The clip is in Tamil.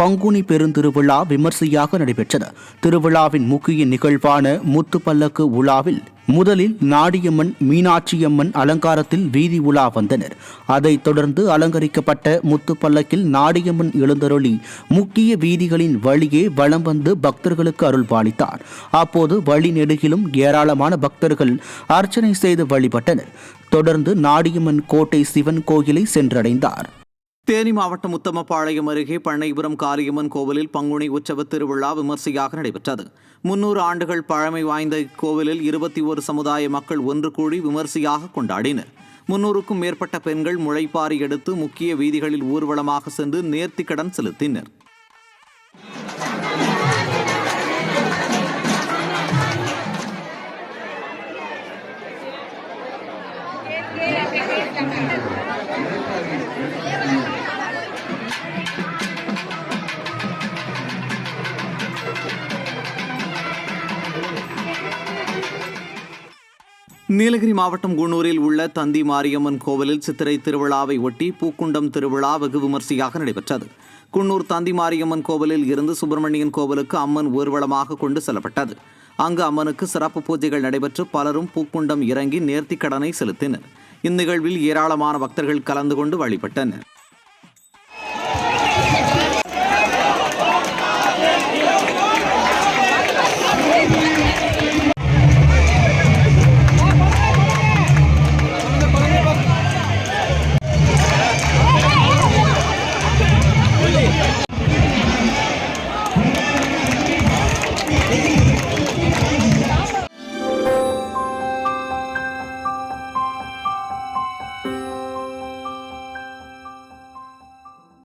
பங்குனி பெருந்திருவிழா விமர்சையாக நடைபெற்றது. திருவிழாவின் முக்கிய நிகழ்வான முத்துப்பல்லக்கு உலாவில் முதலில் நாடியம்மன், மீனாட்சியம்மன் அலங்காரத்தில் வீதி உலா வந்தனர். அதைத் தொடர்ந்து அலங்கரிக்கப்பட்ட முத்துப்பல்லக்கில் நாடியம்மன் எழுந்தருளி முக்கிய வீதிகளின் வழியே வலம் வந்து பக்தர்களுக்கு அருள் பாலித்தார். அப்போது வழி நெடுகிலும் ஏராளமான பக்தர்கள் அர்ச்சனை செய்து வழிபட்டனர். தொடர்ந்து நாடியம்மன் கோட்டை சிவன் கோயிலை சென்றடைந்தார். தேனி மாவட்டம் உத்தமபாளையம் அருகே பண்ணைபுரம் காரியம்மன் கோவிலில் பங்குனி உற்சவ திருவிழா விமர்சையாக நடைபெற்றது. 300 ஆண்டுகள் பழமை வாய்ந்த இக்கோவிலில் 21 சமுதாய மக்கள் ஒன்று கூடி விமர்சையாக கொண்டாடினர். 300க்கும் மேற்பட்ட பெண்கள் முளைப்பாரி எடுத்து முக்கிய வீதிகளில் ஊர்வலமாக சென்று நேர்த்திக்கடன் செலுத்தினர். நீலகிரி மாவட்டம் குன்னூரில் உள்ள தந்தி மாரியம்மன் கோவிலில் சித்திரை திருவிழாவை ஒட்டி பூக்குண்டம் திருவிழா வெகு விமர்சையாக நடைபெற்றது. குன்னூர் தந்தி மாரியம்மன் கோவிலில் இருந்து சுப்பிரமணியன் கோவிலுக்கு அம்மன் ஊர்வலமாக கொண்டு செல்லப்பட்டது. அங்கு அம்மனுக்கு சிறப்பு பூஜைகள் நடைபெற்று பலரும் பூக்குண்டம் இறங்கி நேர்த்திக்கடனை செலுத்தினர். இந்நிகழ்வில் ஏராளமான பக்தர்கள் கலந்து கொண்டு வழிபட்டனர்.